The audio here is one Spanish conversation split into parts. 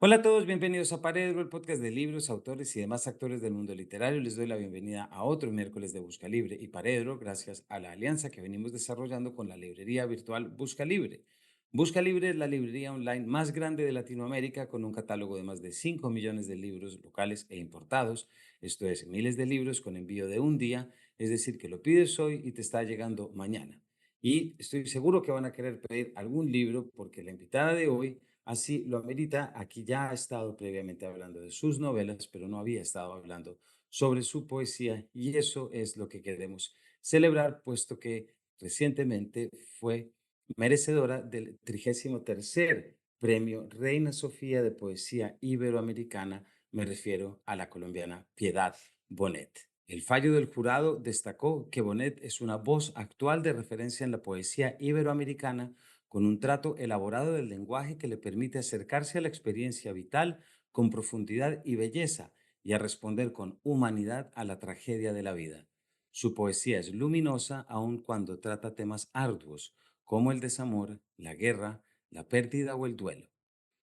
Hola a todos, bienvenidos a Paredro, el podcast de libros, autores y demás actores del mundo literario. Les doy la bienvenida a otro miércoles de Busca Libre y Paredro, gracias a la alianza que venimos desarrollando con la librería virtual Busca Libre. Busca Libre es la librería online más grande de Latinoamérica con un catálogo de más de 5 millones de libros locales e importados. Esto es, miles de libros con envío de un día, es decir, que lo pides hoy y te está llegando mañana. Y estoy seguro que van a querer pedir algún libro porque la invitada de hoy así lo amerita. Aquí ya ha estado previamente hablando de sus novelas, pero no había estado hablando sobre su poesía y eso es lo que queremos celebrar, puesto que recientemente fue merecedora del 33º Premio Reina Sofía de Poesía Iberoamericana. Me refiero a la colombiana Piedad Bonet. El fallo del jurado destacó que Bonet es una voz actual de referencia en la poesía iberoamericana, con un trato elaborado del lenguaje que le permite acercarse a la experiencia vital con profundidad y belleza y a responder con humanidad a la tragedia de la vida. Su poesía es luminosa aun cuando trata temas arduos como el desamor, la guerra, la pérdida o el duelo.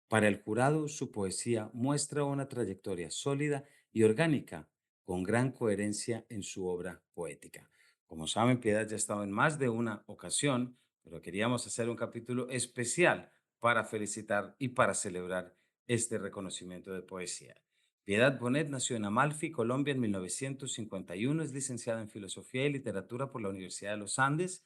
Para el jurado, su poesía muestra una trayectoria sólida y orgánica, con gran coherencia en su obra poética. Como saben, Piedad ya ha estado en más de una ocasión, pero queríamos hacer un capítulo especial para felicitar y para celebrar este reconocimiento de poesía. Piedad Bonet nació en Amalfi, Colombia, en 1951. Es licenciada en Filosofía y Literatura por la Universidad de los Andes.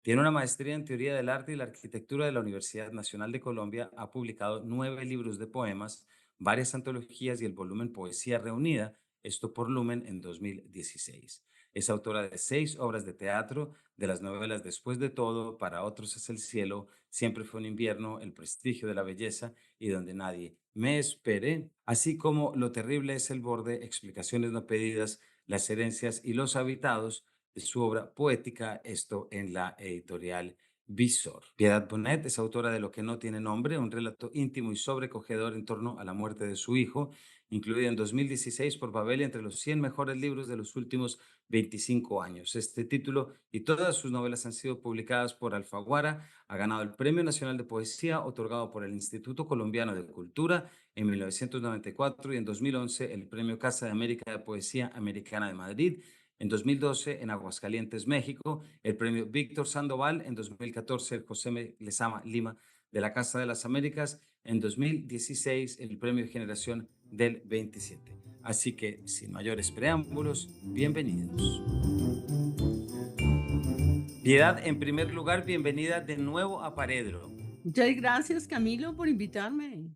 Tiene una maestría en Teoría del Arte y la Arquitectura de la Universidad Nacional de Colombia. Ha publicado 9 libros de poemas, varias antologías y el volumen Poesía Reunida, esto por Lumen en 2016. Es autora de 6 obras de teatro, de las novelas Después de todo, Para otros es el cielo, Siempre fue un invierno, El prestigio de la belleza y Donde nadie me espere, así como Lo terrible es el borde, Explicaciones no pedidas, Las herencias y los habitados, de su obra poética, esto en la editorial Visor. Piedad Bonet es autora de Lo que no tiene nombre, un relato íntimo y sobrecogedor en torno a la muerte de su hijo, incluido en 2016 por Babel entre los 100 mejores libros de los últimos 25 años. Este título y todas sus novelas han sido publicadas por Alfaguara. Ha ganado el Premio Nacional de Poesía, otorgado por el Instituto Colombiano de Cultura en 1994 y en 2011 el Premio Casa de América de Poesía Americana de Madrid. En 2012 en Aguascalientes, México, el premio Víctor Sandoval. En 2014 el José Lezama Lima de la Casa de las Américas. En 2016 el premio Generación del 27. Así que, sin mayores preámbulos, bienvenidos. Piedad, en primer lugar, bienvenida de nuevo a Paredro. Muchas gracias, Camilo, por invitarme.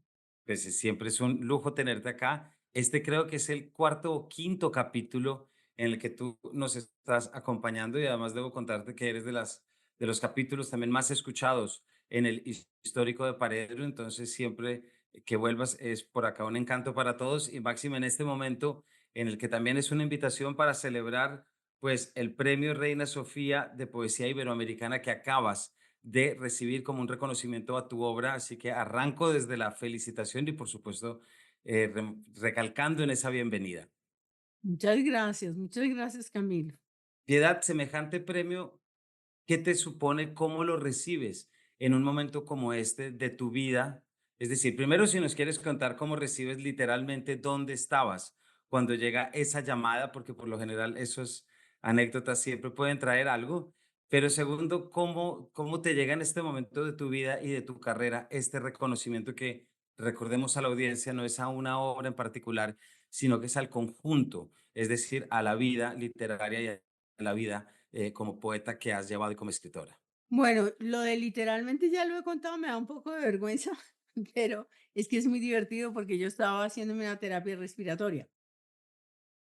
Pues siempre es un lujo tenerte acá. Este creo que es el cuarto o quinto capítulo en el que tú nos estás acompañando y además debo contarte que eres de los capítulos también más escuchados en el histórico de Paredro. Entonces siempre que vuelvas es por acá un encanto para todos y máximo en este momento en el que también es una invitación para celebrar pues el Premio Reina Sofía de Poesía Iberoamericana que acabas de recibir como un reconocimiento a tu obra. Así que arranco desde la felicitación y, por supuesto, recalcando en esa bienvenida. Muchas gracias, Camilo. Piedad, semejante premio, ¿qué te supone? ¿Cómo lo recibes en un momento como este de tu vida? Es decir, primero, si nos quieres contar cómo recibes literalmente dónde estabas cuando llega esa llamada, porque por lo general esas anécdotas siempre pueden traer algo. Pero segundo, ¿cómo te llega en este momento de tu vida y de tu carrera este reconocimiento que, recordemos a la audiencia, no es a una obra en particular, sino que es al conjunto, es decir, a la vida literaria y a la vida como poeta que has llevado y como escritora? Bueno, lo de literalmente ya lo he contado, me da un poco de vergüenza, pero es que es muy divertido porque yo estaba haciéndome una terapia respiratoria,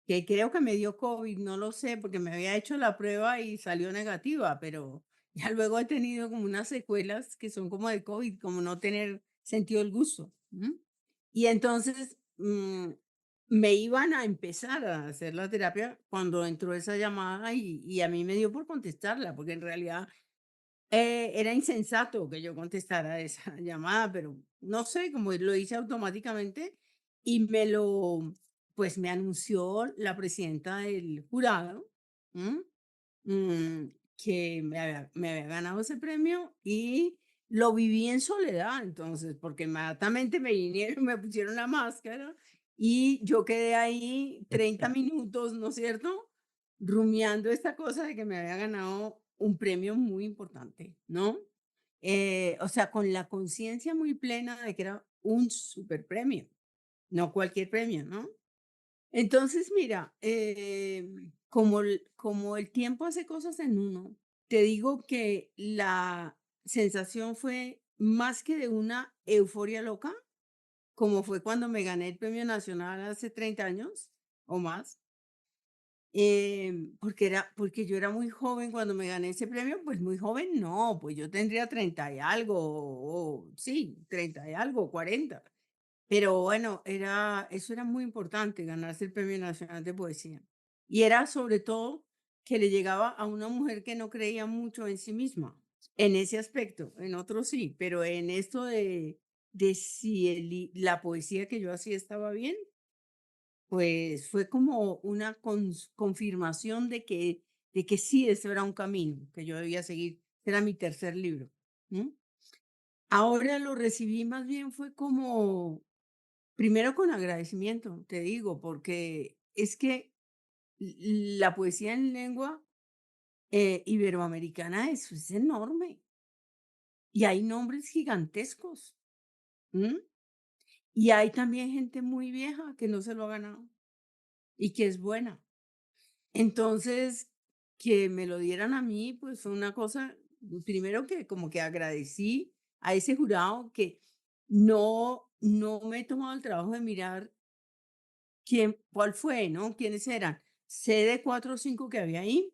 que creo que me dio COVID, no lo sé, porque me había hecho la prueba y salió negativa, pero ya luego he tenido como unas secuelas que son como de COVID, como no tener sentido del gusto. Y entonces, me iban a empezar a hacer la terapia cuando entró esa llamada y a mí me dio por contestarla, porque en realidad, era insensato que yo contestara esa llamada, pero no sé, como lo hice automáticamente y pues, me anunció la presidenta del jurado, ¿m? Que me había ganado ese premio y lo viví en soledad, entonces, porque inmediatamente me vinieron, me pusieron la máscara y yo quedé ahí 30 minutos, ¿no es cierto? Rumiando esta cosa de que me había ganado un premio muy importante, ¿no? O sea, con la conciencia muy plena de que era un super premio, no cualquier premio, ¿no? Entonces, mira, como el tiempo hace cosas en uno, te digo que la sensación fue más que de una euforia loca, como fue cuando me gané el premio nacional hace 30 años o más, porque yo era muy joven cuando me gané ese premio, pues muy joven no, pues yo tendría 30 y algo, o sí, 30 y algo, 40. Pero bueno, eso era muy importante, ganarse el Premio Nacional de Poesía. Y era sobre todo que le llegaba a una mujer que no creía mucho en sí misma, en ese aspecto, en otros sí, pero en esto de si la poesía que yo hacía estaba bien, pues fue como una confirmación de que sí, eso era un camino que yo debía seguir. Era mi tercer libro. ¿M? Ahora lo recibí más bien fue como primero con agradecimiento, te digo, porque es que la poesía en lengua iberoamericana es enorme y hay nombres gigantescos. ¿M? Y hay también gente muy vieja que no se lo ha ganado y que es buena. Entonces, que me lo dieran a mí, pues fue una cosa, primero que como que agradecí a ese jurado que no me he tomado el trabajo de mirar cuál fue, ¿no? ¿Quiénes eran? Sé de 4 o 5 que había ahí,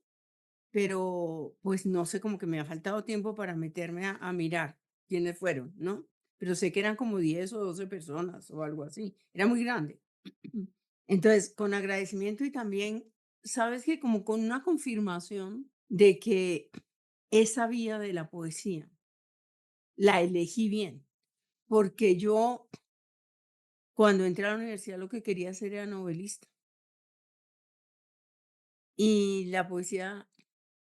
pero, pues, no sé, como que me ha faltado tiempo para meterme a mirar quiénes fueron, ¿no? Pero sé que eran como 10 o 12 personas o algo así. Era muy grande. Entonces, con agradecimiento y también, ¿sabes qué? Como con una confirmación de que esa vía de la poesía la elegí bien, porque yo, cuando entré a la universidad, lo que quería hacer era novelista, y la poesía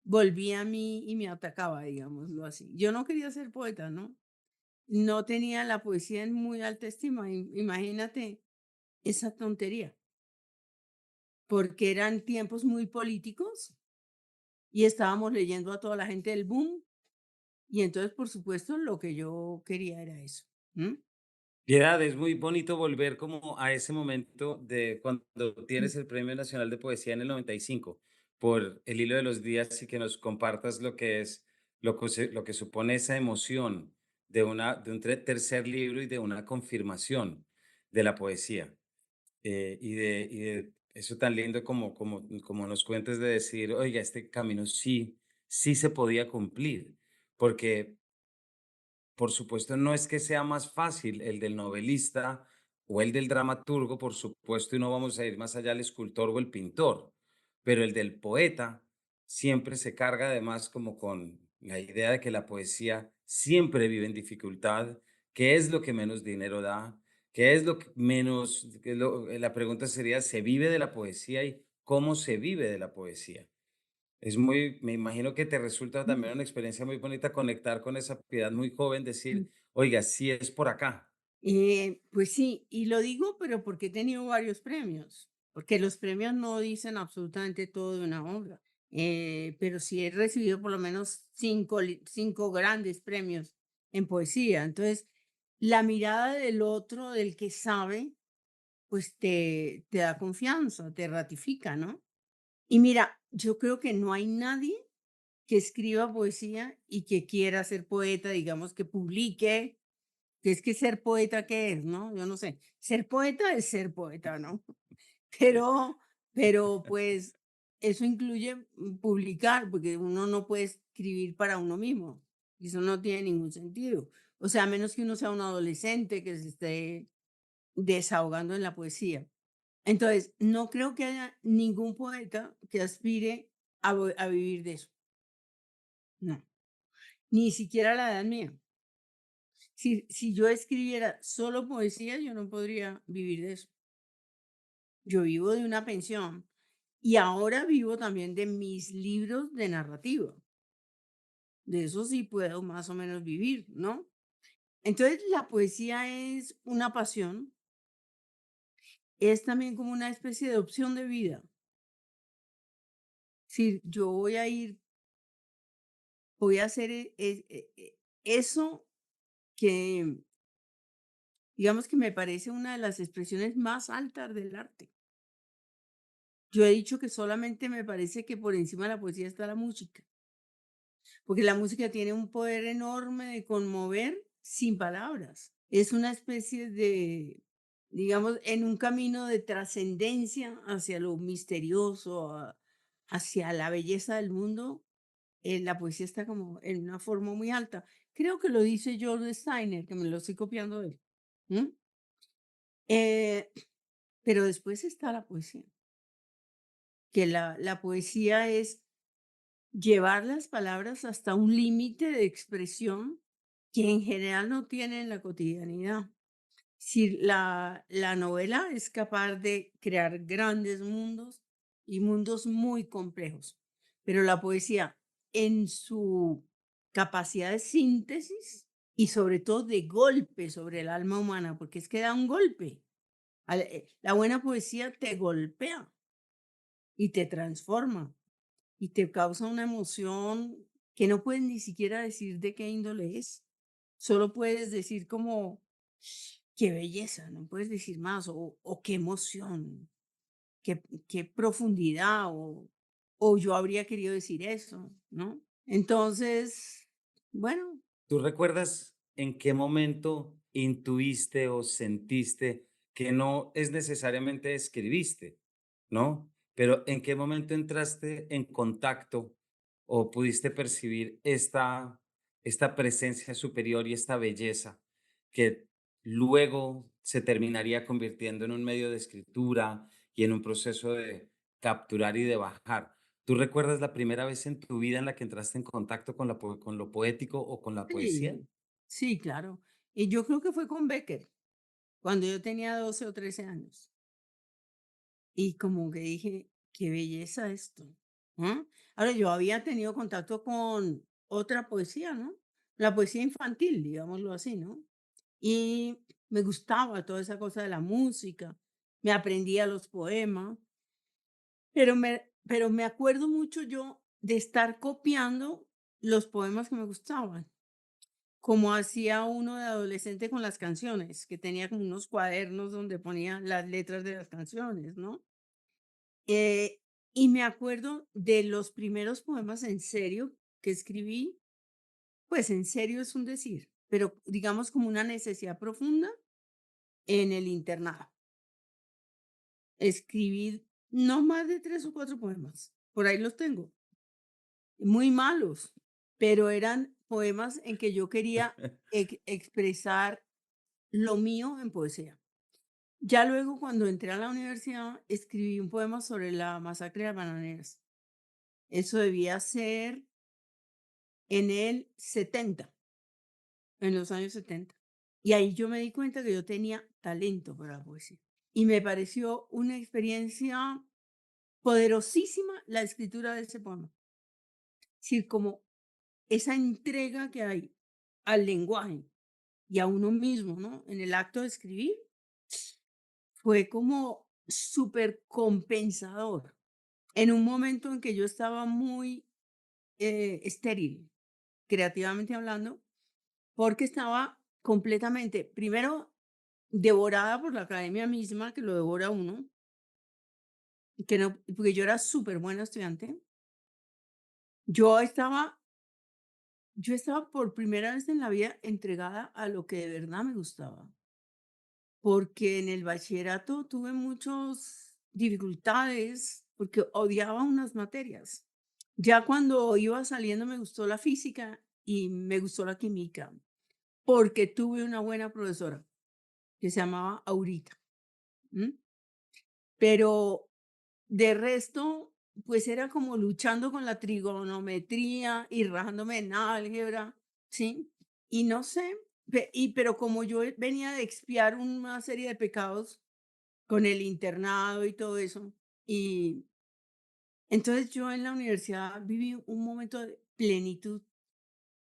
volvía a mí y me atacaba, digámoslo así. Yo no quería ser poeta, ¿no? No tenía la poesía en muy alta estima. Imagínate esa tontería, porque eran tiempos muy políticos y estábamos leyendo a toda la gente del boom. Y entonces, por supuesto, lo que yo quería era eso. ¿M? Piedad, es muy bonito volver como a ese momento de cuando Mm. tienes el Premio Nacional de Poesía en el 95, por el hilo de los días y que nos compartas lo que es, lo que supone esa emoción de un tercer libro y de una confirmación de la poesía. Y de eso tan lindo como nos cuentes de decir, oiga, este camino sí se podía cumplir, porque por supuesto, no es que sea más fácil el del novelista o el del dramaturgo, por supuesto, y no vamos a ir más allá al escultor o el pintor, pero el del poeta siempre se carga además como con la idea de que la poesía siempre vive en dificultad, que es lo que menos dinero da, que es lo que menos, la pregunta sería, ¿se vive de la poesía y cómo se vive de la poesía? Me imagino que te resulta también una experiencia muy bonita conectar con esa Piedad muy joven, Mm. decir: "Oiga, sí es por acá". Pues sí, y lo digo, pero porque he tenido varios premios, porque los premios no dicen absolutamente todo de una obra, pero sí he recibido por lo menos 5 grandes premios en poesía. Entonces, la mirada del otro, del que sabe, pues te da confianza, te ratifica, ¿no? Y mira, yo creo que no hay nadie que escriba poesía y que quiera ser poeta, digamos, que publique, que es que ser poeta, ¿qué es, no? Yo no sé. Ser poeta es ser poeta, ¿no? Pero pues, eso incluye, publicar, porque uno no puede escribir para uno mismo, y eso no tiene ningún sentido. O sea, a menos que uno sea un adolescente que se esté desahogando en la poesía. Entonces, no creo que haya ningún poeta que aspire a vivir de eso, no, ni siquiera a la edad mía. Si yo escribiera solo poesía, yo no podría vivir de eso. Yo vivo de una pensión y ahora vivo también de mis libros de narrativa. De eso sí puedo más o menos vivir, ¿no? Entonces, la poesía es una pasión, es también como una especie de opción de vida. Si yo voy a hacer eso que, digamos que me parece una de las expresiones más altas del arte. Yo he dicho que solamente me parece que por encima de la poesía está la música, porque la música tiene un poder enorme de conmover sin palabras. Es una especie de, digamos, en un camino de trascendencia hacia lo misterioso, hacia la belleza del mundo. La poesía está como en una forma muy alta. Creo que lo dice George Steiner, que me lo estoy copiando de él. ¿M? Eh, pero después está la poesía, que la poesía es llevar las palabras hasta un límite de expresión que en general no tiene en la cotidianidad. Si la novela es capaz de crear grandes mundos y mundos muy complejos, pero la poesía en su capacidad de síntesis y sobre todo de golpe sobre el alma humana, porque es que da un golpe. La buena poesía te golpea y te transforma y te causa una emoción que no puedes ni siquiera decir de qué índole es. Solo puedes decir como, qué belleza, no puedes decir más, o qué emoción, qué profundidad, o yo habría querido decir eso, ¿no? Entonces, bueno, ¿Tú recuerdas en qué momento intuiste o sentiste que no es necesariamente escribiste, ¿no? Pero en qué momento entraste en contacto o pudiste percibir esta presencia superior y esta belleza que luego se terminaría convirtiendo en un medio de escritura y en un proceso de capturar y de bajar? ¿Tú recuerdas la primera vez en tu vida en la que entraste en contacto con con lo poético o con la poesía? sí, sí, claro. Y yo creo que fue con Becker, cuando yo tenía 12 o 13 años. Y como que dije, qué belleza esto. ¿Ah? Ahora, yo había tenido contacto con otra poesía, ¿no? La poesía infantil, digámoslo así, ¿no? Y me gustaba toda esa cosa de la música, me aprendía los poemas, pero me acuerdo mucho yo de estar copiando los poemas que me gustaban, como hacía uno de adolescente con las canciones, que tenía como unos cuadernos donde ponía las letras de las canciones, ¿no? Eh, y me acuerdo de los primeros poemas en serio que escribí, pues en serio es un decir, pero digamos como una necesidad profunda en el internado. Escribí no más de 3 o 4 poemas, por ahí los tengo, muy malos, pero eran poemas en que yo quería expresar lo mío en poesía. Ya luego, cuando entré a la universidad, escribí un poema sobre la masacre de las bananeras. Eso debía ser en el 70, en los años 70. Y ahí yo me di cuenta que yo tenía talento para la poesía. Y me pareció una experiencia poderosísima la escritura de ese poema. Es decir, como esa entrega que hay al lenguaje y a uno mismo, ¿no? En el acto de escribir, fue como súper compensador. En un momento en que yo estaba muy estéril, creativamente hablando, porque estaba completamente, primero, devorada por la academia misma, que lo devora uno, que no, porque yo era súper buena estudiante. Yo estaba, yo estaba por primera vez en la vida entregada a lo que de verdad me gustaba, porque en el bachillerato tuve muchas dificultades, porque odiaba unas materias. Ya cuando iba saliendo me gustó la física y me gustó la química, porque tuve una buena profesora que se llamaba Aurita. ¿M? Pero de resto, pues era como luchando con la trigonometría y rajándome en álgebra, ¿sí? Y no sé, pero como yo venía de expiar una serie de pecados con el internado y todo eso, y entonces yo en la universidad viví un momento de plenitud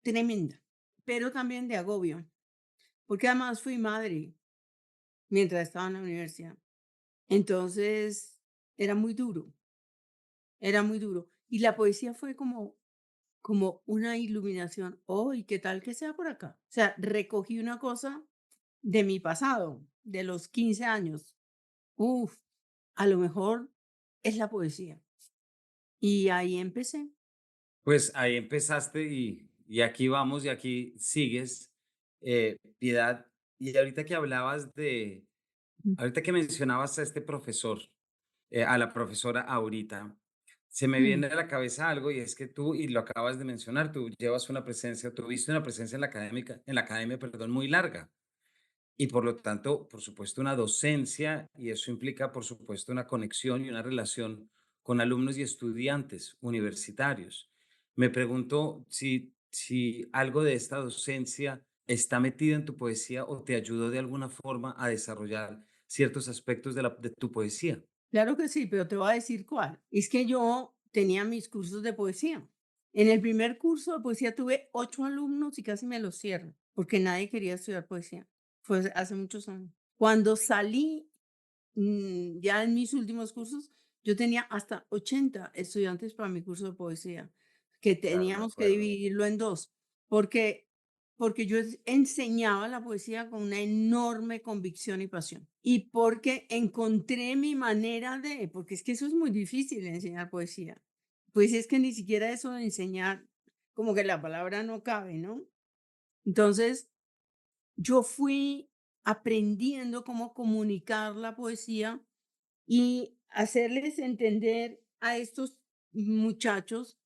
tremenda, pero también de agobio, porque además fui madre mientras estaba en la universidad. Entonces, era muy duro, era muy duro. Y la poesía fue como una iluminación. Oh, ¿y qué tal que sea por acá? O sea, recogí una cosa de mi pasado, de los 15 años. Uf, a lo mejor es la poesía. Y ahí empecé. Pues ahí empezaste y aquí vamos y aquí sigues, Piedad. Y ahorita que hablabas de, Mm, ahorita que mencionabas a este profesor, a la profesora ahorita, se me mm, viene a la cabeza algo y es que tú, y lo acabas de mencionar, tú llevas una presencia, tuviste una presencia en la academia, perdón, muy larga. Y por lo tanto, por supuesto, una docencia, y eso implica, por supuesto, una conexión y una relación con alumnos y estudiantes universitarios. Me pregunto si algo de esta docencia está metido en tu poesía o te ayudó de alguna forma a desarrollar ciertos aspectos de tu poesía. claro que sí, pero te voy a decir cuál. Es que yo tenía mis cursos de poesía. En el primer curso de poesía tuve 8 alumnos y casi me los cierro, porque nadie quería estudiar poesía. Fue hace muchos años. Cuando salí, ya en mis últimos cursos, yo tenía hasta 80 estudiantes para mi curso de poesía, que Claro, me teníamos que acuerdo. dividirlo en 2, porque porque yo enseñaba la poesía con una enorme convicción y pasión. Y porque encontré mi manera de, porque es que eso es muy difícil enseñar poesía. Pues es que ni siquiera eso de enseñar, como que la palabra no cabe, ¿no? Entonces, yo fui aprendiendo cómo comunicar la poesía y hacerles entender a estos muchachos,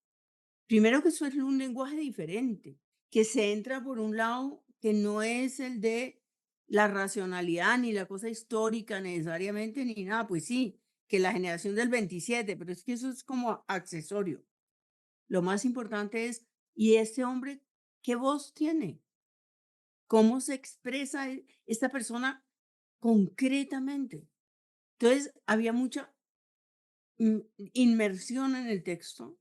primero que eso es un lenguaje diferente, que se entra por un lado que no es el de la racionalidad ni la cosa histórica necesariamente ni nada, pues sí, que la generación del 27, pero es que eso es como accesorio. Lo más importante es, ¿y este hombre qué voz tiene? ¿Cómo se expresa esta persona concretamente? Entonces, había mucha inmersión en el texto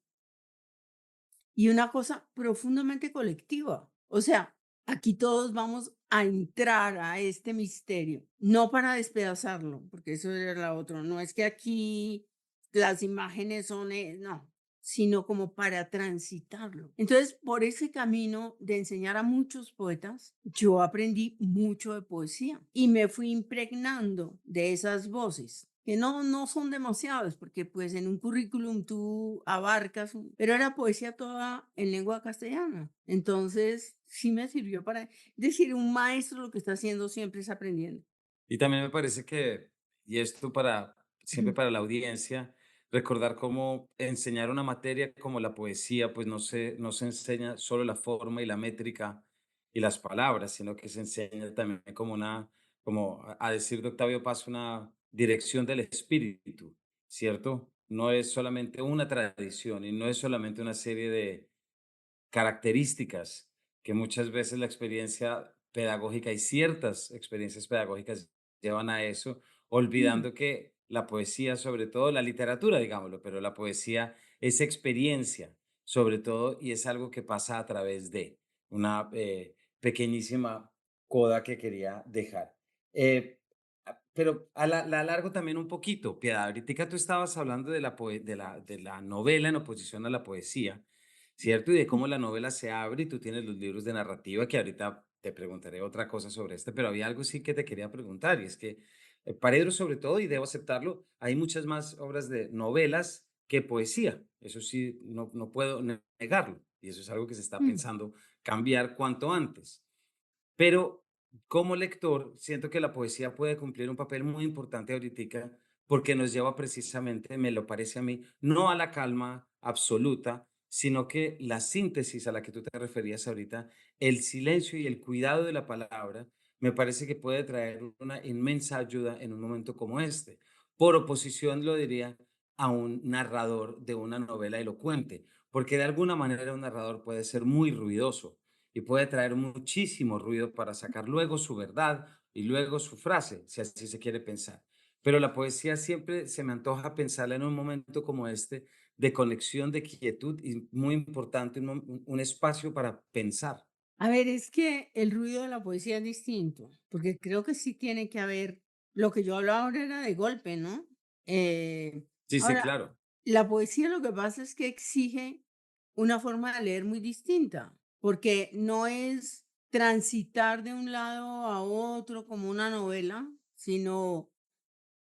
y una cosa profundamente colectiva. O sea, aquí todos vamos a entrar a este misterio, no para despedazarlo, porque eso era la otra. No es que aquí las imágenes son, no, sino como para transitarlo. Entonces, por ese camino de enseñar a muchos poetas, yo aprendí mucho de poesía y me fui impregnando de esas voces que no son demasiadas, porque pues en un currículum tú abarcas, pero era poesía toda en lengua castellana. Entonces, sí me sirvió para decir, un maestro lo que está haciendo siempre es aprendiendo. Y también me parece que, y esto para siempre Ujú, para la audiencia, recordar cómo enseñar una materia como la poesía, pues no se enseña solo la forma y la métrica y las palabras, sino que se enseña también como como a decir de Octavio Paz, una dirección del espíritu, ¿cierto? No es solamente una tradición y no es solamente una serie de características que muchas veces la experiencia pedagógica y ciertas experiencias pedagógicas llevan a eso, mm, olvidando que la poesía, sobre todo la literatura, digámoslo, pero la poesía es experiencia, sobre todo, y es algo que pasa a través de una pequeñísima coda que quería dejar. Pero la alargo también un poquito, Piedad. Ahorita tú estabas hablando de de la novela en oposición a la poesía, ¿cierto? Y de cómo la novela se abre y tú tienes los libros de narrativa, que ahorita te preguntaré otra cosa sobre este, pero había algo sí que te quería preguntar, y es que Paredro sobre todo, y debo aceptarlo, hay muchas más obras de novelas que poesía. Eso sí, no puedo negarlo, y eso es algo que se está mm, pensando cambiar cuanto antes. Pero como lector, siento que la poesía puede cumplir un papel muy importante ahoritica porque nos lleva precisamente, me lo parece a mí, no a la calma absoluta, sino que la síntesis a la que tú te referías ahorita, el silencio y el cuidado de la palabra, me parece que puede traer una inmensa ayuda en un momento como este. Por oposición, lo diría, a un narrador de una novela elocuente, porque de alguna manera un narrador puede ser muy ruidoso y puede traer muchísimo ruido para sacar luego su verdad y luego su frase, si así se quiere pensar. Pero la poesía siempre se me antoja pensarla en un momento como este, de conexión, de quietud y muy importante, un espacio para pensar. A ver, es que el ruido de la poesía es distinto, porque creo que sí tiene que haber, lo que yo hablaba ahora era de golpe, ¿no? Sí, sí, Ahora, claro. la poesía lo que pasa es que exige una forma de leer muy distinta, porque no es transitar de un lado a otro como una novela, sino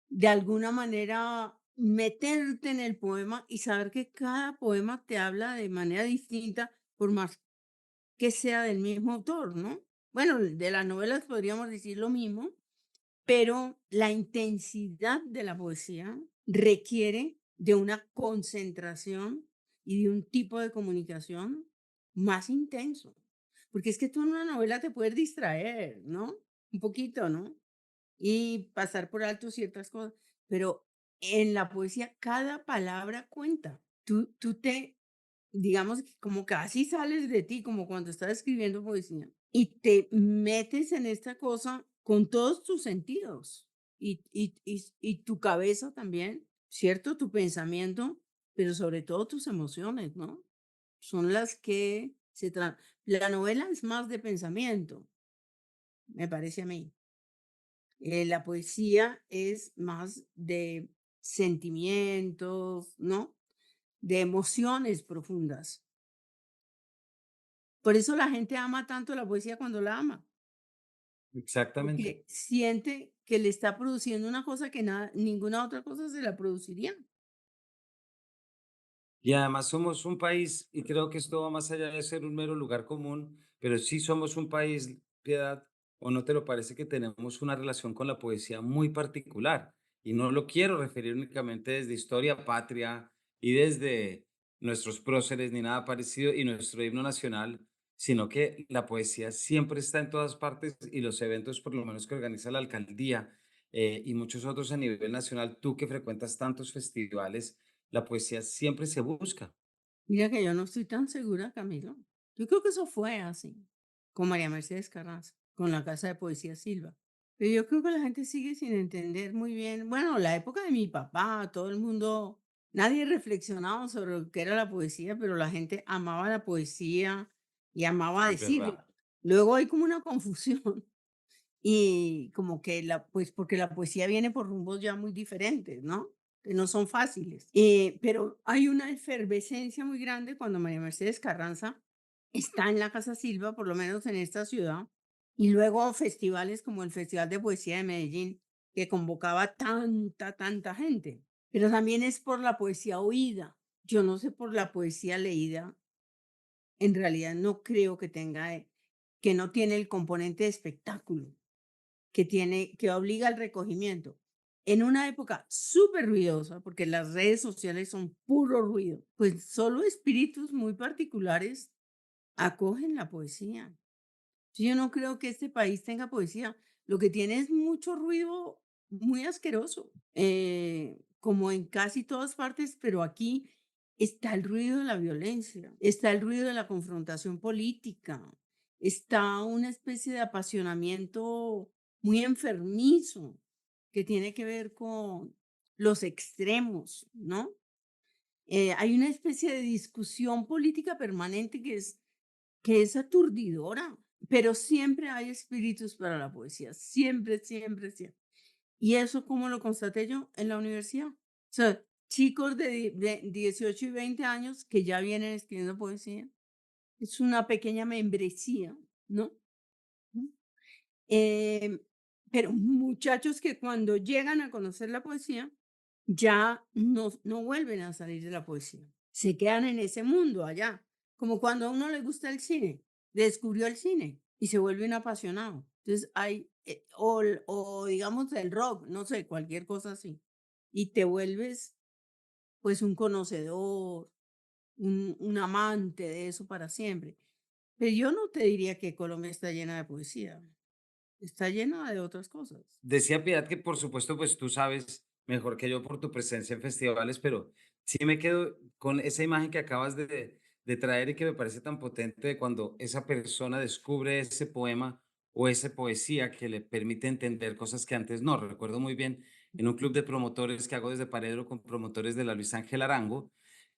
de alguna manera meterte en el poema y saber que cada poema te habla de manera distinta, por más que sea del mismo autor, ¿no? Bueno, de las novelas podríamos decir lo mismo, pero la intensidad de la poesía requiere de una concentración y de un tipo de comunicación más intenso. Porque es que tú en una novela te puedes distraer, ¿no? Un poquito, ¿no? Y pasar por alto ciertas cosas, pero en la poesía cada palabra cuenta. Tú te, digamos que como casi sales de ti, como cuando estás escribiendo poesía, y te metes en esta cosa con todos tus sentidos y tu cabeza también, ¿cierto? Tu pensamiento, pero sobre todo tus emociones, ¿no? Son las que la novela es más de pensamiento, me parece a mí. La poesía es más de sentimientos, ¿no? De emociones profundas. Por eso la gente ama tanto la poesía cuando la ama, Exactamente. porque siente que le está produciendo una cosa que ninguna otra cosa se la produciría. Y además somos un país, y creo que esto va más allá de ser un mero lugar común, pero sí somos un país, Piedad, ¿o no te lo parece que tenemos una relación con la poesía muy particular? Y no lo quiero referir únicamente desde historia patria y desde nuestros próceres ni nada parecido y nuestro himno nacional, sino que la poesía siempre está en todas partes y los eventos, por lo menos que organiza la alcaldía y muchos otros a nivel nacional, tú que frecuentas tantos festivales, la poesía siempre se busca. Mira que yo no estoy tan segura, Camilo. Yo creo que eso fue así, con María Mercedes Carranza, con la Casa de Poesía Silva. Pero yo creo que la gente sigue sin entender muy bien. Bueno, la época de mi papá, todo el mundo, nadie reflexionaba sobre lo que era la poesía, pero la gente amaba la poesía y amaba Es decirla. verdad. Luego hay como una confusión y como que pues porque la poesía viene por rumbos ya muy diferentes, ¿no? Que no son fáciles. Pero hay una efervescencia muy grande cuando María Mercedes Carranza está en la Casa Silva, por lo menos en esta ciudad, y luego festivales como el Festival de Poesía de Medellín, que convocaba tanta gente. Pero también es por la poesía oída. Yo no sé por la poesía leída. En realidad no creo que tenga, que no tiene el componente de espectáculo que obliga al recogimiento. En una época súper ruidosa, porque las redes sociales son puro ruido, pues solo espíritus muy particulares acogen la poesía. Yo no creo que este país tenga poesía. Lo que tiene es mucho ruido muy asqueroso, como en casi todas partes, pero aquí está el ruido de la violencia, está el ruido de la confrontación política, está una especie de apasionamiento muy enfermizo que tiene que ver con los extremos, ¿no? Hay una especie de discusión política permanente que es aturdidora, pero siempre hay espíritus para la poesía, siempre, siempre, siempre. ¿Y eso cómo lo constaté yo? En la universidad. O sea, chicos de 18 y 20 años que ya vienen escribiendo poesía. Es una pequeña membresía, ¿no? ¿Mm? Em, pero muchachos que cuando llegan a conocer la poesía, ya no vuelven a salir de la poesía. Se quedan en ese mundo allá, como cuando a uno le gusta el cine, descubrió el cine y se vuelve un apasionado. Entonces hay, o digamos el rock, no sé, cualquier cosa así. Y te vuelves pues un conocedor, un amante de eso para siempre. Pero yo no te diría que Colombia está llena de poesía, está llena de otras cosas. Decía Piedad que, por supuesto, pues tú sabes mejor que yo por tu presencia en festivales, pero sí me quedo con esa imagen que acabas de traer y que me parece tan potente de cuando esa persona descubre ese poema o esa poesía que le permite entender cosas que antes no. Recuerdo muy bien en un club de promotores que hago desde Paredro con promotores de la Luis Ángel Arango,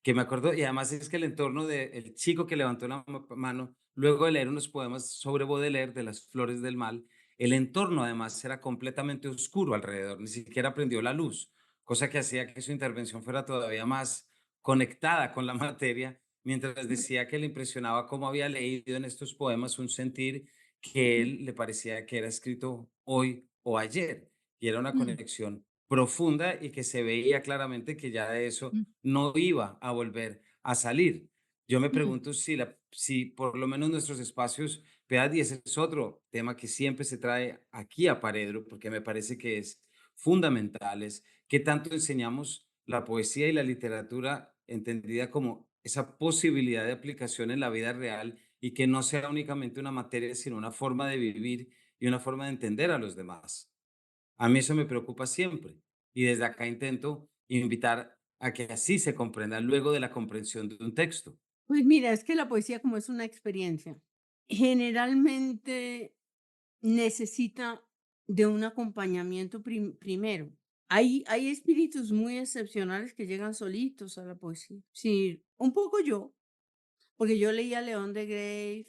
que me acuerdo, y además es que el entorno del chico que levantó la mano, luego de leer unos poemas sobre Baudelaire, de Las Flores del Mal, el entorno además era completamente oscuro alrededor, ni siquiera prendió la luz, cosa que hacía que su intervención fuera todavía más conectada con la materia, mientras decía que le impresionaba cómo había leído en estos poemas un sentir que Mm, él le parecía que era escrito hoy o ayer, y era una mm, conexión profunda y que se veía claramente que ya de eso mm, no iba a volver a salir. Yo me mm, pregunto si por lo menos nuestros espacios, y ese es otro tema que siempre se trae aquí a Paredro, porque me parece que es fundamental, es qué tanto enseñamos la poesía y la literatura entendida como esa posibilidad de aplicación en la vida real y que no sea únicamente una materia, sino una forma de vivir y una forma de entender a los demás. A mí eso me preocupa siempre y desde acá intento invitar a que así se comprenda luego de la comprensión de un texto. Pues mira, es que la poesía como es una experiencia, generalmente necesita de un acompañamiento primero. Hay espíritus muy excepcionales que llegan solitos a la poesía. Sí, un poco yo, porque yo leía León de Grave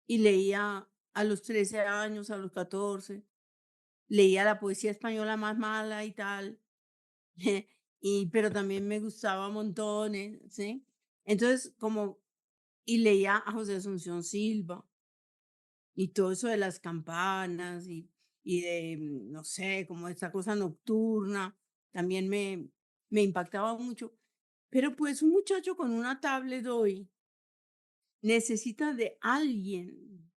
y leía a los 13 años, a los 14, leía la poesía española más mala y tal, pero también me gustaba montones, ¿sí? Entonces, y leía a José Asunción Silva y todo eso de las campanas y de, no sé, como esta cosa nocturna, también me impactaba mucho. Pero pues un muchacho con una tablet hoy necesita de alguien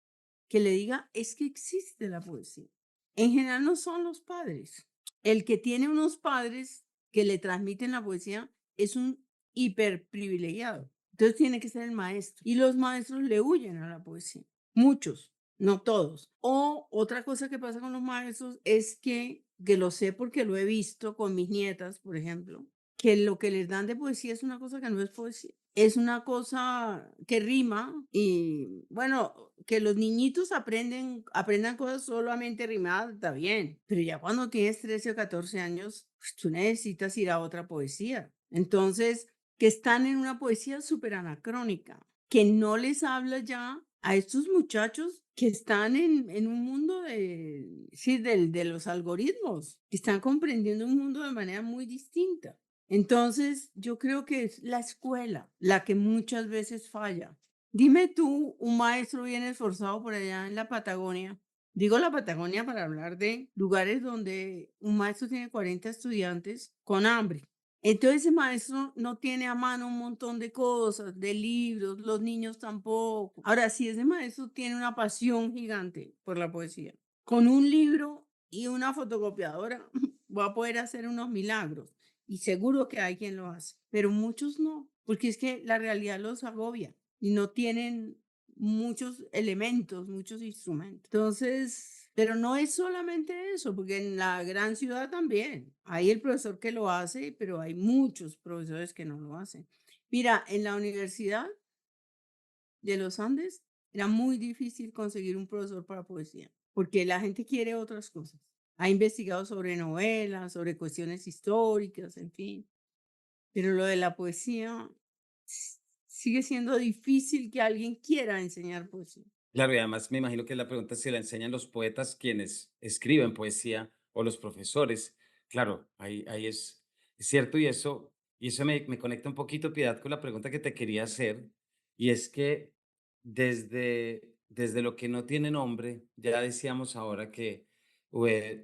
que le diga, es que existe la poesía. En general no son los padres. El que tiene unos padres que le transmiten la poesía es un hiper privilegiado. Entonces tiene que ser el maestro. Y los maestros le huyen a la poesía. Muchos, no todos. O otra cosa que pasa con los maestros es que lo sé porque lo he visto con mis nietas, por ejemplo, que lo que les dan de poesía es una cosa que no es poesía. Es una cosa que rima y, bueno, que los niñitos aprendan cosas solamente rimadas, está bien, pero ya cuando tienes 13 o 14 años, pues tú necesitas ir a otra poesía. Entonces, que están en una poesía súper anacrónica, que no les habla ya a estos muchachos que están en un mundo sí, de los algoritmos, que están comprendiendo un mundo de manera muy distinta. Entonces, yo creo que es la escuela la que muchas veces falla. Dime tú, un maestro bien esforzado por allá en la Patagonia. Digo la Patagonia para hablar de lugares donde un maestro tiene 40 estudiantes con hambre. Entonces ese maestro no tiene a mano un montón de cosas, de libros, los niños tampoco. Ahora, si ese maestro tiene una pasión gigante por la poesía, con un libro y una fotocopiadora, va a poder hacer unos milagros. Y seguro que hay quien lo hace, pero muchos no, porque es que la realidad los agobia y no tienen muchos elementos, muchos instrumentos. Entonces, pero no es solamente eso, porque en la gran ciudad también hay el profesor que lo hace, pero hay muchos profesores que no lo hacen. Mira, en la Universidad de los Andes era muy difícil conseguir un profesor para poesía, porque la gente quiere otras cosas. Ha investigado sobre novelas, sobre cuestiones históricas, en fin, pero lo de la poesía sigue siendo difícil que alguien quiera enseñar poesía. Claro, y además me imagino que la pregunta es si la enseñan los poetas quienes escriben poesía o los profesores. Claro, ahí es cierto y eso me conecta un poquito, Piedad, con la pregunta que te quería hacer, y es que desde lo que no tiene nombre, ya decíamos ahora que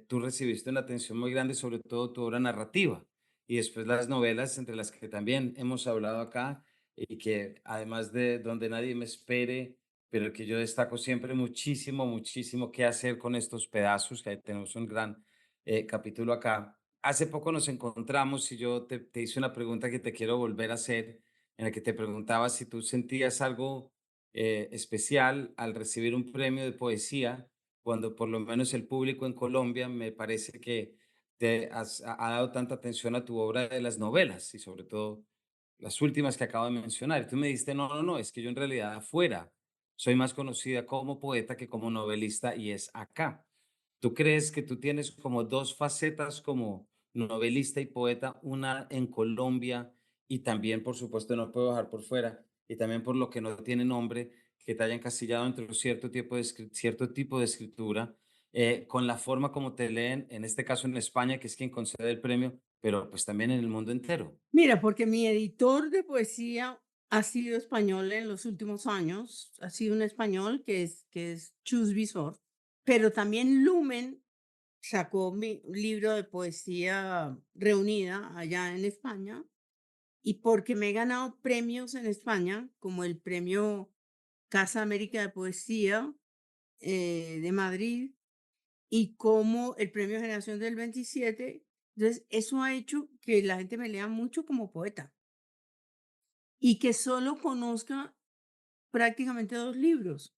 tú recibiste una atención muy grande, sobre todo tu obra narrativa, y después las novelas, entre las que también hemos hablado acá, y que además de Donde nadie me espere, pero que yo destaco siempre muchísimo, muchísimo qué hacer con estos pedazos, que ahí tenemos un gran capítulo acá. Hace poco nos encontramos y yo te hice una pregunta que te quiero volver a hacer, en la que te preguntaba si tú sentías algo especial al recibir un premio de poesía, cuando por lo menos el público en Colombia me parece que ha dado tanta atención a tu obra de las novelas y sobre todo las últimas que acabo de mencionar. Y tú me dijiste, no, no, no, es que yo en realidad afuera soy más conocida como poeta que como novelista y es acá. ¿Tú crees que tú tienes como dos facetas como novelista y poeta, una en Colombia Y también, por supuesto, no puedo dejar por fuera, y también por lo que no tiene nombre, que te hayan encasillado entre un cierto tipo de escritura, con la forma como te leen, en este caso en España, que es quien concede el premio, pero pues también en el mundo entero. Mira, porque mi editor de poesía ha sido español en los últimos años, ha sido un español que es Chus Visor, pero también Lumen sacó mi libro de poesía reunida allá en España, y porque me he ganado premios en España, como el premio Casa América de Poesía de Madrid y como el premio Generación del 27. Entonces, eso ha hecho que la gente me lea mucho como poeta y que solo conozca prácticamente 2 libros,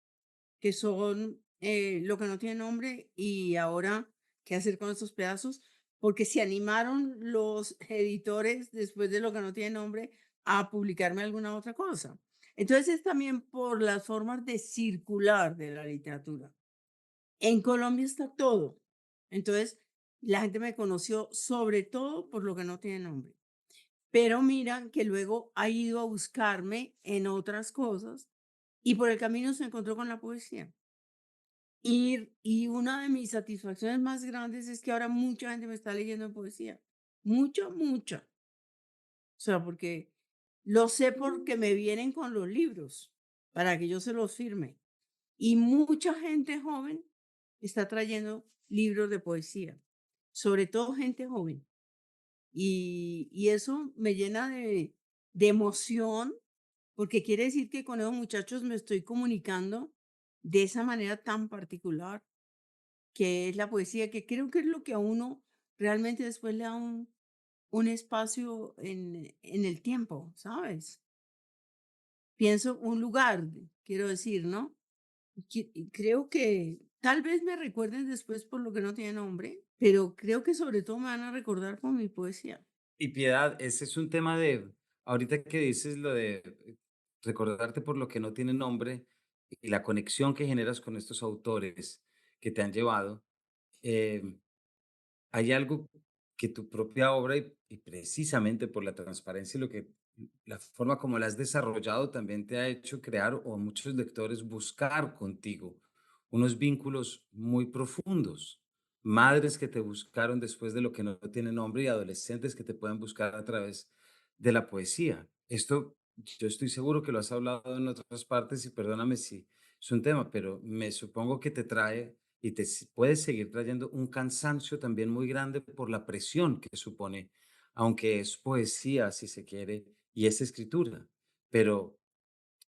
que son, Lo que no tiene nombre y Ahora, ¿qué hacer con estos pedazos? Porque se animaron los editores, después de Lo que no tiene nombre, a publicarme alguna otra cosa. Entonces, es también por las formas de circular de la literatura. En Colombia está todo. Entonces, la gente me conoció sobre todo por Lo que no tiene nombre. Pero mira que luego ha ido a buscarme en otras cosas y por el camino se encontró con la poesía. Y una de mis satisfacciones más grandes es que ahora mucha gente me está leyendo poesía. Mucha, mucha. O sea, porque lo sé porque me vienen con los libros para que yo se los firme. Y mucha gente joven está trayendo libros de poesía, sobre todo gente joven. Y eso me llena de emoción, porque quiere decir que con esos muchachos me estoy comunicando de esa manera tan particular, que es la poesía, que creo que es lo que a uno realmente después le da un espacio en el tiempo, ¿sabes? Pienso un lugar, quiero decir, ¿no? Y creo que tal vez me recuerden después por Lo que no tiene nombre, pero creo que sobre todo me van a recordar por mi poesía. Y Piedad, ese es un tema de, ahorita que dices lo de recordarte por lo que no tiene nombre y la conexión que generas con estos autores que te han llevado. em, Hay algo que tu propia obra y precisamente por la transparencia y lo que la forma como la has desarrollado también te ha hecho crear o a muchos lectores buscar contigo unos vínculos muy profundos. Madres que te buscaron después de lo que no tiene nombre y adolescentes que te pueden buscar a través de la poesía. Esto yo estoy seguro que lo has hablado en otras partes y perdóname si es un tema, pero me supongo que te trae y puede seguir trayendo un cansancio también muy grande por la presión que supone, aunque es poesía, si se quiere, y es escritura, pero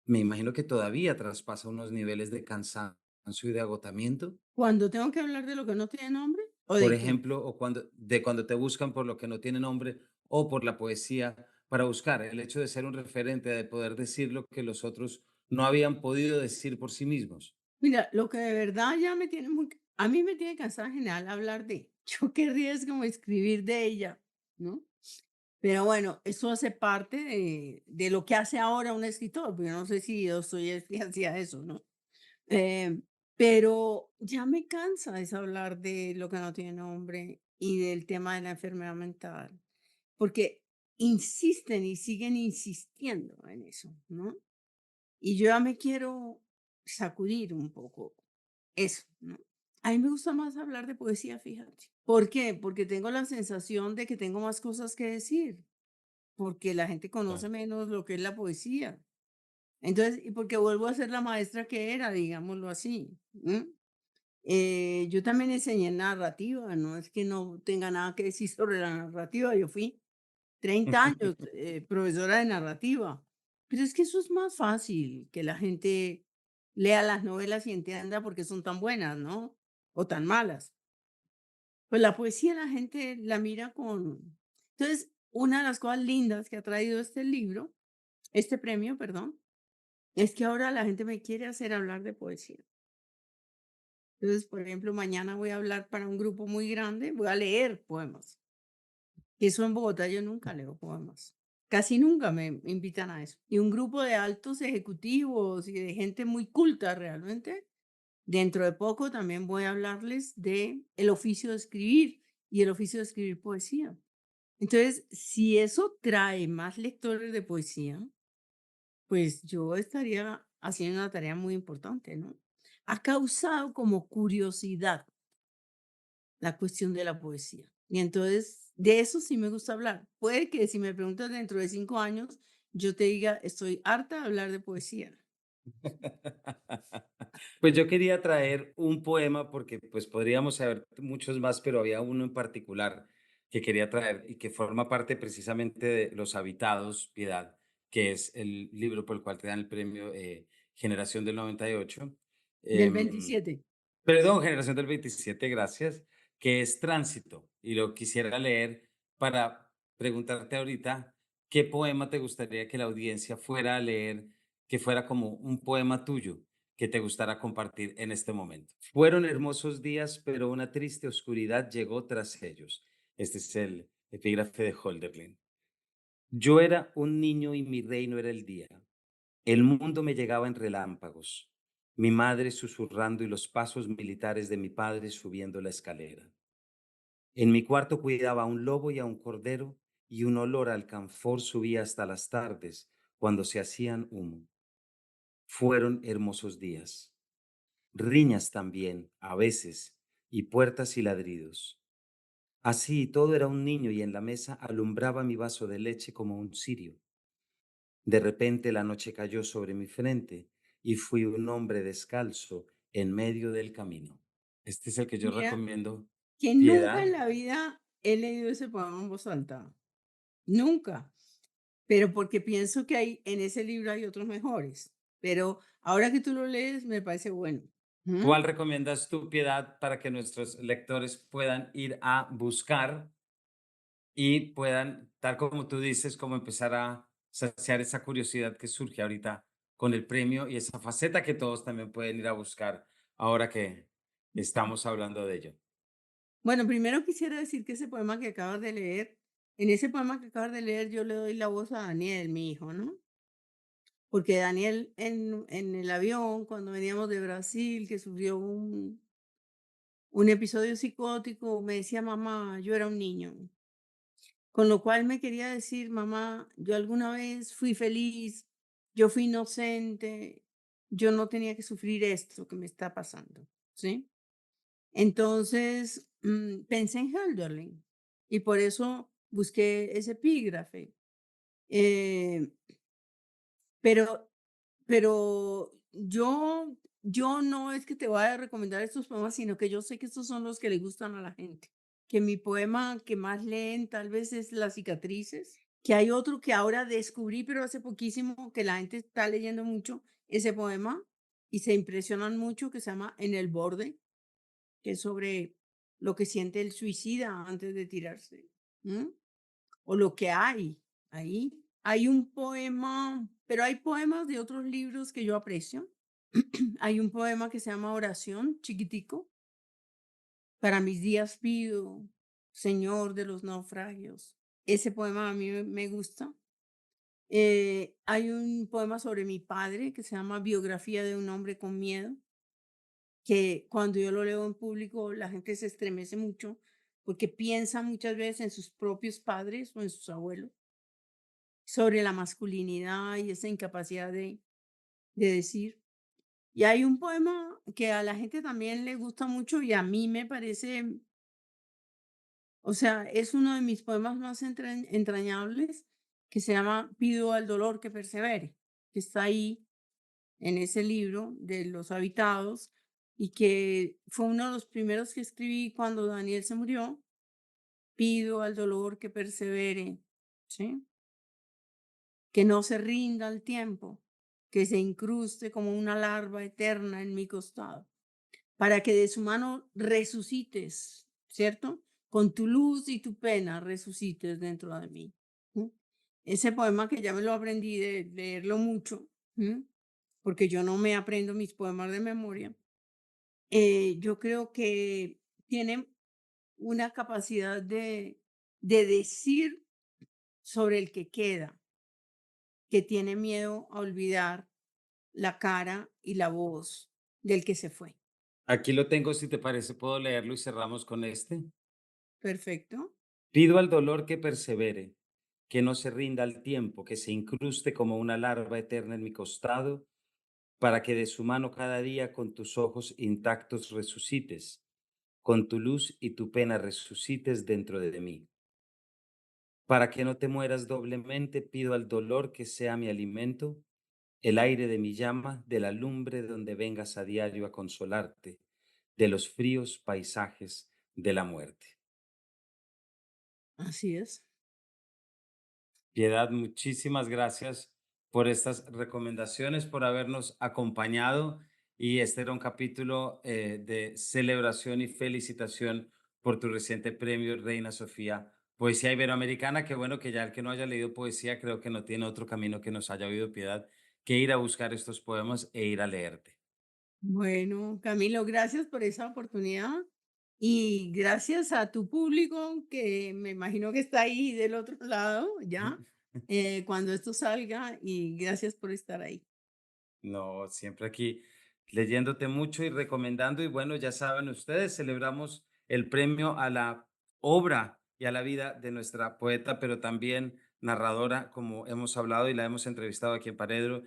me imagino que todavía traspasa unos niveles de cansancio y de agotamiento, Cuando tengo que hablar de Lo que no tiene nombre, ¿o por de qué? ejemplo, o cuando te buscan por lo que no tiene nombre o por la poesía para buscar el hecho de ser un referente, de poder decir lo que los otros no habían podido decir por sí mismos. Mira, lo que de verdad ya me tiene muy, a mí me tiene cansada en general hablar de, yo querría es como escribir de ella, ¿no? Pero bueno, eso hace parte de lo que hace ahora un escritor, porque yo no sé si Dostoyevski hacía eso, ¿no? Eh, pero ya me cansa es hablar de Lo que no tiene nombre y del tema de la enfermedad mental, porque insisten y siguen insistiendo en eso, ¿no? Y yo ya me quiero sacudir un poco eso, ¿no? A mí me gusta más hablar de poesía, fíjate. ¿Por qué? Porque tengo la sensación de que tengo más cosas que decir, porque la gente conoce Claro. menos lo que es la poesía. Entonces, y porque vuelvo a ser la maestra que era, digámoslo así. Yo también enseñé narrativa, no es que no tenga nada que decir sobre la narrativa, yo fui 30 años profesora de narrativa, pero es que eso es más fácil, que la gente lea las novelas y entienda por qué son tan buenas, ¿no? O tan malas. Pues la poesía la gente la mira con... Entonces, una de las cosas lindas que ha traído este libro, este premio, perdón, es que ahora la gente me quiere hacer hablar de poesía. Entonces, por ejemplo, mañana voy a hablar para un grupo muy grande, voy a leer poemas. Y eso en Bogotá yo nunca leo poemas. Casi nunca me invitan a eso. Y un grupo de altos ejecutivos y de gente muy culta realmente. Dentro de poco también voy a hablarles de el oficio de escribir y el oficio de escribir poesía. Entonces, si eso trae más lectores de poesía, pues yo estaría haciendo una tarea muy importante, ¿no? Ha causado como curiosidad la cuestión de la poesía. Y entonces, de eso sí me gusta hablar. Puede que si me preguntas dentro de 5 años, yo te diga, estoy harta de hablar de poesía. Pues yo quería traer un poema porque pues podríamos saber muchos más, pero había uno en particular que quería traer y que forma parte precisamente de Los Habitados, Piedad, que es el libro por el cual te dan el premio Generación del 98. Del Em, 27. Perdón, Generación del 27, gracias, que es Tránsito. Y lo quisiera leer para preguntarte ahorita, ¿qué poema te gustaría que la audiencia fuera a leer, que fuera como un poema tuyo, que te gustara compartir en este momento? Fueron hermosos días, pero una triste oscuridad llegó tras ellos. Este es el epígrafe de Holderlin. Yo era un niño y mi reino era el día. El mundo me llegaba en relámpagos, mi madre susurrando y los pasos militares de mi padre subiendo la escalera. En mi cuarto cuidaba a un lobo y a un cordero, y un olor a alcanfor subía hasta las tardes, cuando se hacían humo. Fueron hermosos días. Riñas también, a veces, y puertas y ladridos. Así todo era un niño y en la mesa alumbraba mi vaso de leche como un cirio. De repente la noche cayó sobre mi frente y fui un hombre descalzo en medio del camino. Este es el que yo Mira, recomiendo. que nunca en Piedad. la vida he leído ese poema en voz alta. Nunca. Pero porque pienso que hay, en ese libro hay otros mejores. Pero ahora que tú lo lees, me parece bueno. ¿Mm? ¿Cuál recomiendas tú, Piedad, para que nuestros lectores puedan ir a buscar y puedan, tal como tú dices, como empezar a saciar esa curiosidad que surge ahorita con el premio y esa faceta que todos también pueden ir a buscar ahora que estamos hablando de ello? Bueno, primero quisiera decir que ese poema que acabas de leer, en ese poema que acabas de leer, yo le doy la voz a Daniel, mi hijo, ¿no? Porque Daniel en el avión, cuando veníamos de Brasil, que sufrió un episodio psicótico, me decía, mamá, yo era un niño. Con lo cual me quería decir, mamá, yo alguna vez fui feliz, yo fui inocente, yo no tenía que sufrir esto que me está pasando, ¿sí? Entonces, pensé en Hölderlin y por eso busqué ese epígrafe. Eh, pero yo no es que te vaya a recomendar estos poemas, sino que yo sé que estos son los que le gustan a la gente. Que mi poema que más leen tal vez es Las cicatrices, que hay otro que ahora descubrí, pero hace poquísimo, que la gente está leyendo mucho ese poema y se impresionan mucho, que se llama En el borde, que es sobre lo que siente el suicida antes de tirarse, ¿m? O lo que hay ahí. Hay un poema, pero hay poemas de otros libros que yo aprecio. Hay un poema que se llama Oración, chiquitico. Para mis días pido, Señor de los naufragios. Ese poema a mí me gusta. Hay un poema sobre mi padre que se llama Biografía de un hombre con miedo, que cuando yo lo leo en público la gente se estremece mucho porque piensa muchas veces en sus propios padres o en sus abuelos, sobre la masculinidad y esa incapacidad de decir. Y hay un poema que a la gente también le gusta mucho y a mí me parece, o sea, es uno de mis poemas más entrañables, que se llama Pido al dolor que persevere, que está ahí en ese libro de Los Habitados y que fue uno de los primeros que escribí cuando Daniel se murió. Pido al dolor que persevere, ¿sí? Que no se rinda al tiempo, que se incruste como una larva eterna en mi costado, para que de su mano resucites, ¿cierto? Con tu luz y tu pena resucites dentro de mí. ¿Mm? Ese poema que ya me lo aprendí de leerlo mucho, porque yo no me aprendo mis poemas de memoria, yo creo que tiene una capacidad de decir sobre el que queda, que tiene miedo a olvidar la cara y la voz del que se fue. Aquí lo tengo, si te parece, puedo leerlo y cerramos con este. Perfecto. Pido al dolor que persevere, que no se rinda al tiempo, que se incruste como una larva eterna en mi costado, para que de su mano cada día con tus ojos intactos resucites, con tu luz y tu pena resucites dentro de mí. Para que no te mueras doblemente, pido al dolor que sea mi alimento, el aire de mi llama, de la lumbre donde vengas a diario a consolarte, de los fríos paisajes de la muerte. Así es. Piedad, muchísimas gracias por estas recomendaciones, por habernos acompañado. Y este era un capítulo de celebración y felicitación por tu reciente premio Reina Sofía Poesía Iberoamericana. Qué bueno que ya el que no haya leído poesía creo que no tiene otro camino que nos haya oído Piedad que ir a buscar estos poemas e ir a leerte. Bueno, Camilo, gracias por esa oportunidad y gracias a tu público que me imagino que está ahí del otro lado ya cuando esto salga y gracias por estar ahí. No, siempre aquí leyéndote mucho y recomendando. Y bueno, ya saben ustedes, celebramos el premio a la obra y a la vida de nuestra poeta, pero también narradora, como hemos hablado y la hemos entrevistado aquí en Paredro,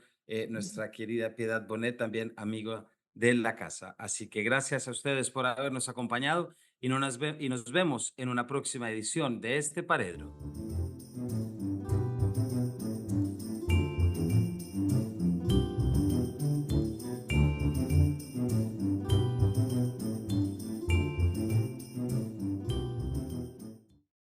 nuestra querida Piedad Bonet, también amiga de la casa. Así que gracias a ustedes por habernos acompañado y, no nos, y nos vemos en una próxima edición de este Paredro.